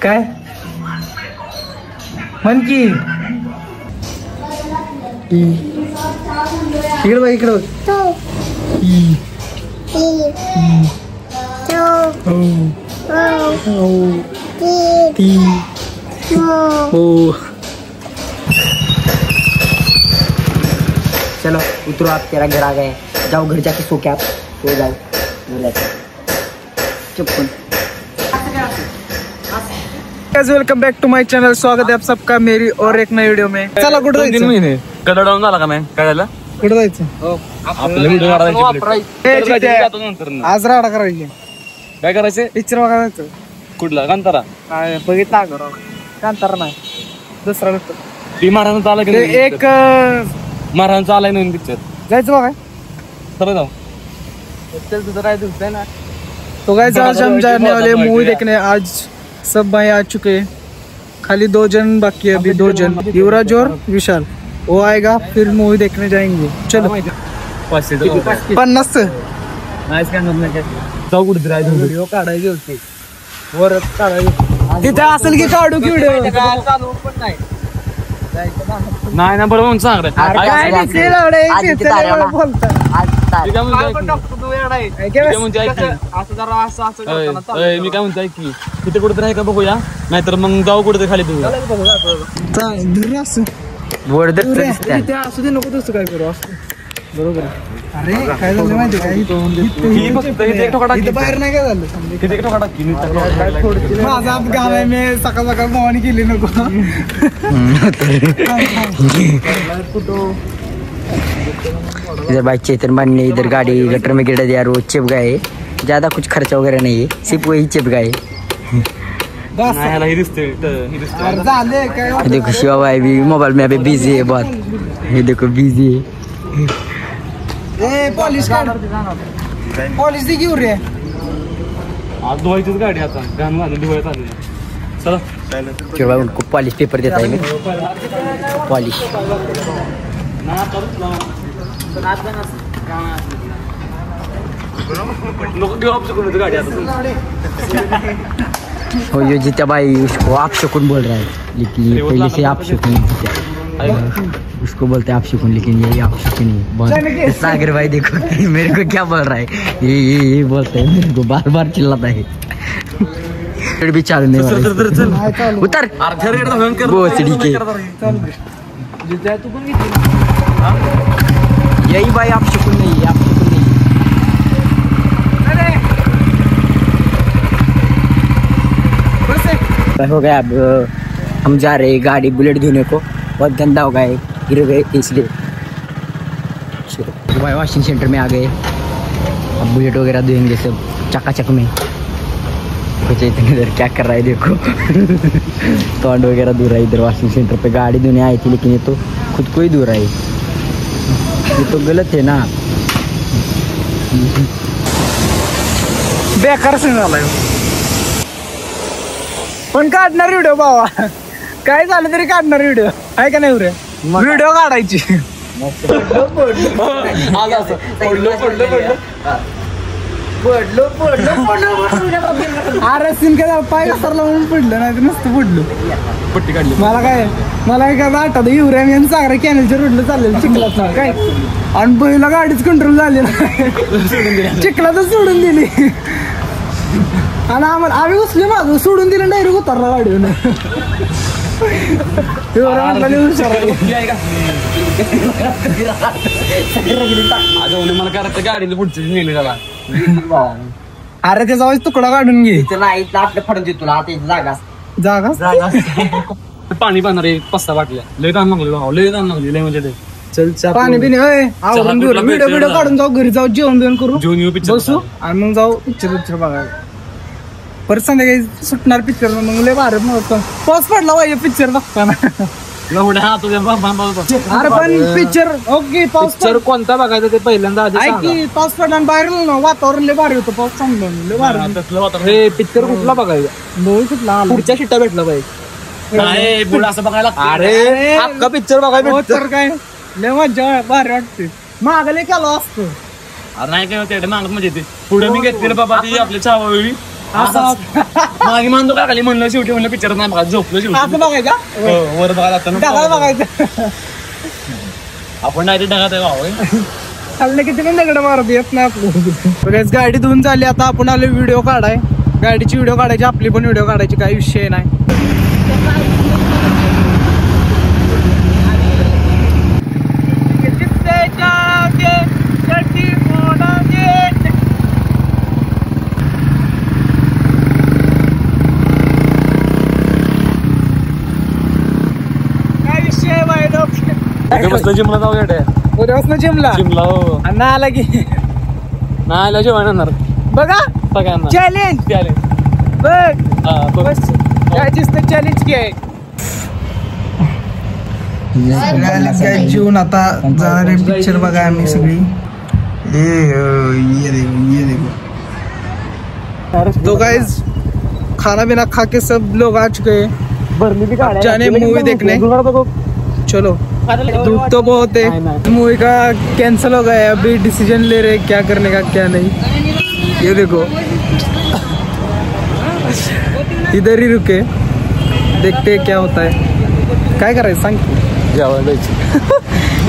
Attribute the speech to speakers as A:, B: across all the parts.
A: काय म्हण की इकडं बघ इकडं
B: चलो उतरो, आप तेरा घर आ गए, जाओ घर जाके सो के आप सो जाओ। चुप।
A: Welcome back to my channel. स्वागत है आप सबका मेरी और एक नई वीडियो में। चला कुठं जायचं?
C: 3 महिने कडा डाऊन झाला का नाही? काय झालं?
A: कुठं जायचं?
C: आपलं व्हिडिओ काढायचे.
A: आज राडा करायची.
C: काय करायचं?
A: पिक्चर बघायला जायचं.
C: कुठला? कांतारा?
A: बघितला का कांतारा? नाही, दुसरा बघतो.
C: ती महाराजांचा आला की
A: एक
C: महाराजांचा आलाय नवीन पिक्चर.
A: जायचं बघाय.
C: चला जाऊ.
A: चल तुझं काय दिसतंय ना. तो गाइस आज हम जाने वाले मूवी देखने। आज सब भाई आ चुके हैं, खाली 2 जन बाकी है, अभी 2 जन, युवराज और विशाल। वो आएगा फिर मूवी देखने जाएंगे। चलो 50
C: जाऊ कुठे जायचं?
A: व्हिडिओ काढायचे होते, वरच काढायचे. तिथे असेल की काढू की व्हिडिओ?
C: नाही ना, बरोबर सांग रे. मी काय म्हणतो की तिथे कुठेतरी आहे का बघूया, नाहीतर मग जाऊ कुठेतरी खाली तू
A: असू दे, नको तसं काय करू. असं बरोबर आहे. अरे काय झालं माहिती काय, बाहेर नाही काय झालं. माझा अपघात आहे, मी सकाळ सकाळ मोहानी केली नको.
B: इधर भाई चेतन भाई ने इधर गाड़ी गटर में गिरा दिया, वो चिपका है, ज्यादा कुछ खर्चा वगैरह नहीं है, सिर्फ वही चिपका है। देखो शिवा भाई भी मोबाइल में अभी बिजी है बहुत, ये देखो बिजी है।
A: पॉलिश काढ, पॉलिश दी घेऊ रे.
C: आज धुवायचीच गाडी, आता गाणं झालं धुवायचं आलं. चला
B: फिर भाई उनको पॉलिश पेपर देता है मैं, पॉलिश हो ये जीता भाई उसको आप शकुन बोल रहा है, लेकिन ये पहले से आप शकुन उसको बोलते हैं आप शकुन, लेकिन ये आप शकुन नहीं। सागर भाई देखो मेरे को क्या बोल रहा है, ये बोलते हैं मेरे को, बार बार चिल्लाता है। भी चालू नहीं उतर यही भाई आप शकुन नहीं है, आप शकुन नहीं हो गया। अब हम जा रहे हैं गाड़ी बुलेट धोने को, बहुत गंदा हो गया है, गिर गए इसलिए। भाई वॉशिंग सेंटर में आ गए, अब बुलेट वगैरह धोएंगे सब चकाचक में। कुछ इतने इधर क्या कर रहा है देखो तोंड वगैरह धो रहा है इधर वॉशिंग सेंटर पे। गाड़ी धोने आई थी लेकिन ये तो खुद को ही धो रहा है, ये तो गलत है ना।
A: बेकार सीन झालाय, पण काढणार व्हिडिओ बाबा, काय झालं तरी काढणार व्हिडिओ आहे का नाही रे? व्हिडिओ काढायची. अरे सीन काय पाय घसरला म्हणून पडलं, नाही तर नसतं पडलं.
C: पट्टी काढली.
A: मला काय आठवतं, युवराज यांनी सागरा कॅनलच्या रोडला चाललेलं चिखलात ना काय, आणि पहिला गाडीच कंट्रोल झाली ना, चिखलातच सोडून दिली. आणि आम्हाला आम्ही उचले माझं सोडून दिलं, डायरेक्ट उतरला गाडीवर.
C: मला करायचं गाडीला पुढची नेली त्याला.
A: अरे त्याचा आवाज तुकडा काढून घे.
B: नाही फडून देतो तुला आता
A: जागा
C: पाणी पाहणार 5-6 बाटल्या, लय ताण लागले, लय ताण लागली, लय म्हणजे ते. चल
A: पाणी पिणे व्हिडिओ काढून जाऊ, घरी जाऊ, जेवण बिवण करू,
C: जेवण येऊ, पिक्चर
A: बसू, आणि मग जाऊ पिक्चर बघायला. परत संध्याकाळी सुटणार पिक्चर, मग लय भारी पाऊस पडला पाहिजे पिक्चर बघताना. अरे पण पिक्चर ओके, पाऊस
C: कोणता बघायचा ते पहिल्यांदा
A: की पाऊस पडला आणि बाहेर वातावरण लय भारी होतं, पाऊस चांगलं लय भारी.
C: पिक्चर कुठला बघायचा?
A: मूवी कुठला?
C: पुढच्या शिट्ट्या भेटला पाहिजे पुढे असं बघायला.
A: अरे
C: अख्खा पिक्चर बघायला
A: तर काय लय मजा भारी वाटते. मागले केलं असतं
C: अरे नाही काय होते मागत म्हणजे ते पुढे मी घेतलेलं बाबा ती आपली चावावी मागे मानतो का खाली म्हणलं शेवटी म्हणलं पिक्चर नाही बघा झोपलो शेवटी
A: असं बघायचं
C: वर बघायला
A: ढगाला बघायचं
C: आपण डायरेक्ट ढगात आहे भाऊ
A: चाललं किती पण दगड मारत येत नाही आपलं गाडी धुवून झाली आता आपण आलो व्हिडिओ काढाय गाडीची व्हिडिओ काढायची आपली पण व्हिडिओ काढायची काही विषय नाही
C: जिमला जाऊ
A: उद्यापासून जिमला
C: जिमला हो
A: ना आला की
C: नाही आल्या जेवण येणार
A: बघा
C: सगळ्यांना
A: चॅलेंज
C: चॅलेंज
A: बघ याचीच तर चॅलेंज घे जीवन आता जाणार आहे पिक्चर बघा आम्ही सगळी तो गाइस खाना पीना खा के सब लोग आ चुके हैं जाने मूवी देखने चलो धूप तो बहुत है मूवी का कैंसिल हो गया है अभी डिसीजन ले रहे क्या करने का क्या नहीं ये देखो इधर ही रुके देखते क्या होता है काय करायचं सांग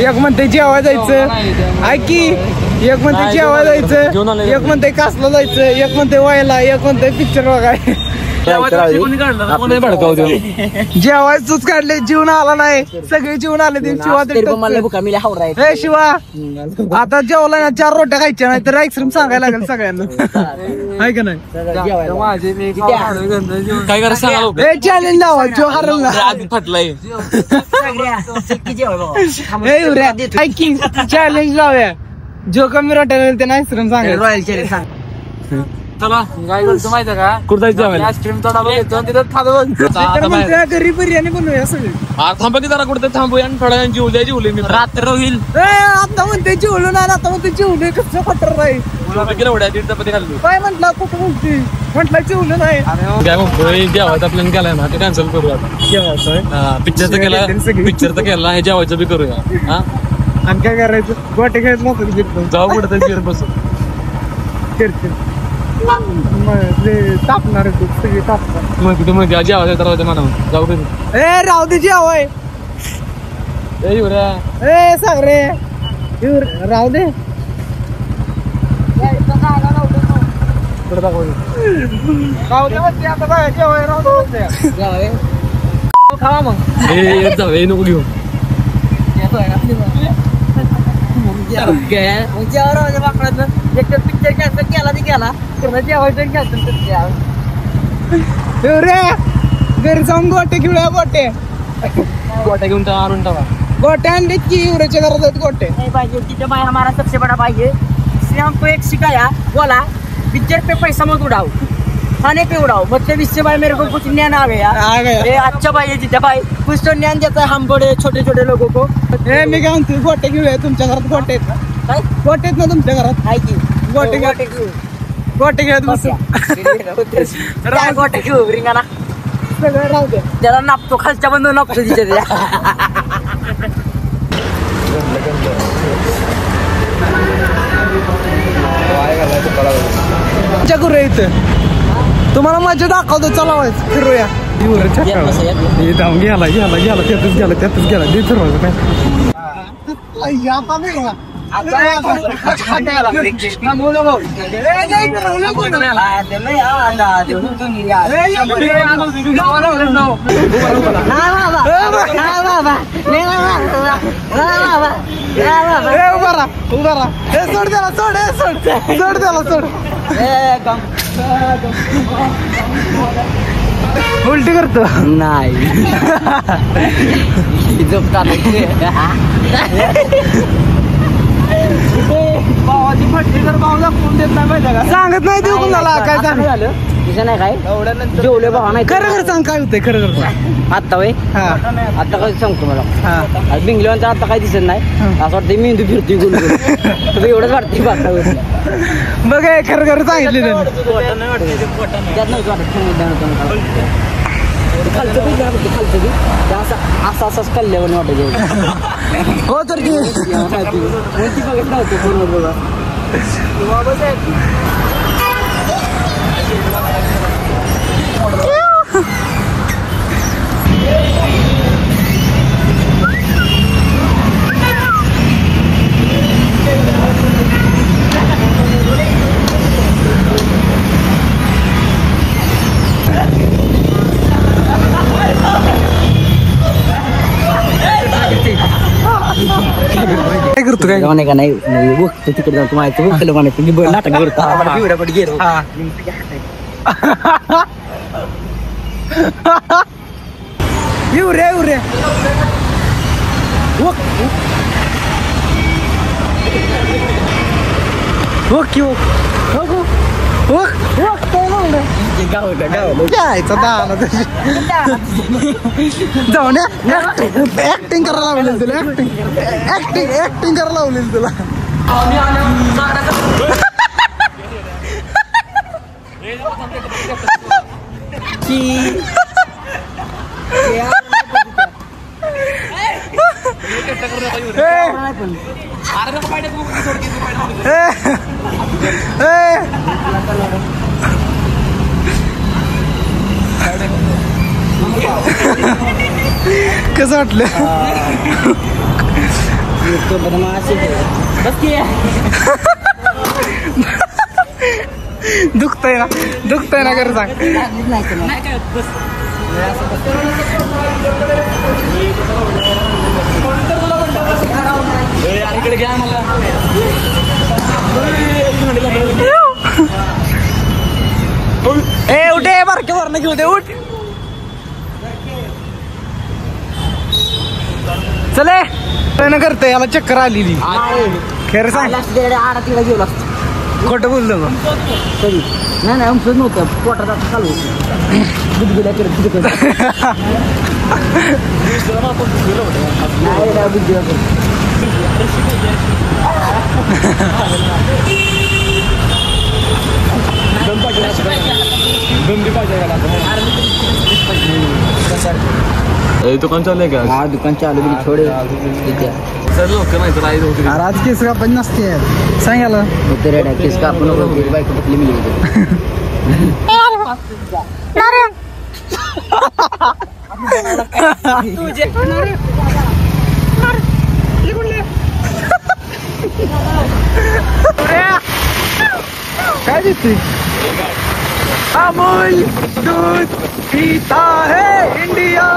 A: एक म्हणते जेवा जायचं ऐकी एक म्हणते जेवा जायचं एक म्हणते कासला जायचं एक म्हणते व्हायला एक म्हणते पिक्चर बघाय जेवायचंच काढले जीवन आला नाही सगळे जीवन आले ते शिवा शिवा आता जेवला ना 4 रोट्या खायच्या नाही तर आईस्क्रीम सांगायला लागेल सगळ्यांना आहे का नाही
C: काय करायचं सांगा
A: चॅलेंज लावा जो हरल ना
C: आधी फाटलाय
A: चॅलेंज लावूया जो कमी रोट्या ते आईस्क्रीम सांगायला रॉयल चॅलेंज सांग
C: चला काय करतो माहिती का कुठं जायचं आईस्क्रीम
A: घरी बिर्याणी बनवूया सगळी
C: थांबा की जरा कुठं थांबूया आणि थोड्या जेवले मी रात्र होईल
A: आता म्हणते जेवलो नाही आता म्हणते जेवलोय कसं खटर नाही
C: दीड चपाती खाल्ली
A: काय म्हटलं कुठं म्हणते म्हटलं जेवलं नाही
C: काय म्हणतोय जेवायचा प्लॅन केलाय ना ते कॅन्सल करूया पिक्चर तर केला हे जेवायचं बी करूया हा
A: आणि काय करायचं गोटे खेळत नव्हतं
C: जाऊ कुठं फिर बसू
A: तापणार तू सगळी तापणार
C: मग कुठे म्हणजे जेवायचं तर म्हणा जाऊ कधी
A: राहू दे जेवाय सांग रे राहू दे आता जेवाय राहू दे खावा मग
C: जाऊ नको घेऊ
B: पिक्चर कॅन्सल केला ती गेला जेवायचं कॅन्सल
A: रे घरी जाऊन गोटे घेऊया गोटे
C: घेऊन आणून टाका
A: गोटे आणले की युवराच्या घरात आहेत गोटे
B: नहीं भाई जितने भाई हमारा सबसे बड़ा भाई है इसने हमको एक सिखाया बोला पिक्चर पे पैसा मत उड़ाओ खाने पे उड़ाओ मतलब इससे भाई मेरे को कुछ ज्ञान आ गया अच्छा भाई है जितना भाई कुछ तो ज्ञान देता है हम बड़े छोटे छोटे लोगों को
A: मी काय म्हणतो गोटे घेऊया तुमच्या घरात गोटे आहेत ना गोटे आहेत ना तुमच्या घरात
B: आहे की
A: गोटे गोटे घेत बस
B: गोटे घेऊ रिंगाणा
A: सगळं राहू दे
B: त्याला नापतो खालच्या बंद नापतो तिच्या
A: करूया इथं तुम्हाला मजा दाखवतो चला फिरूया जाऊन गेला त्यातच गेला ते फिरवायचं काय सोड उलटी करतो
B: नाही
A: भावाची फटली तर भावाला फोन देत नाही माहिती का सांगत नाही देऊ कुणाला काय झालं
B: तिचं नाही काय जेवले भावा नाही
A: खरं सांग काय होतंय खरं
B: आता वय आता काय सांगतो मला बिंगल्यानंतर आता काय दिसत नाही असं वाटतं मेंदू फिरतोय गोल गोल एवढंच वाटते
A: बघ खरं सांगितलं
B: त्यात नव्हतं खालचं बी खालचं बी असंच कल्ल्यावर वाटायचं हो तर ती बघत नव्हतं फोनवर बघा
A: काय करतो काय
B: का नाही बघतो तिकडे जातो माहिती बघलं म्हणायचं मी नाटक करतो आम्हाला पिवऱ्याकडे गेलो
A: येऊ रे जाऊन ऍक्टिंग करायला लावलेलं तुला ऍक्टिंग करायला लावलेलं तुला कसं वाटलं दुखतंय ना खरं सांग
C: इकडे घ्या मला
A: उठे बारके वरनं घेऊ दे उठ चले करतोय याला चक्कर आलेली खरं सांग
B: आडा तिला गेलो
A: खोटं बोलतो मग
B: कधी नाही आमचं नव्हतं पोटात आता चालू बुद्धीला करत नाही बुद्धीला
C: दुकान चाललंय का
B: हा दुकान चालू थोडे
C: सर लोक नाही तर
A: अरे आज केस कापण नसते सांगायला
B: होते रेड्या केस कापून बायको पटली मिली
A: काय दिसते अमूल दूध पीता है इंडिया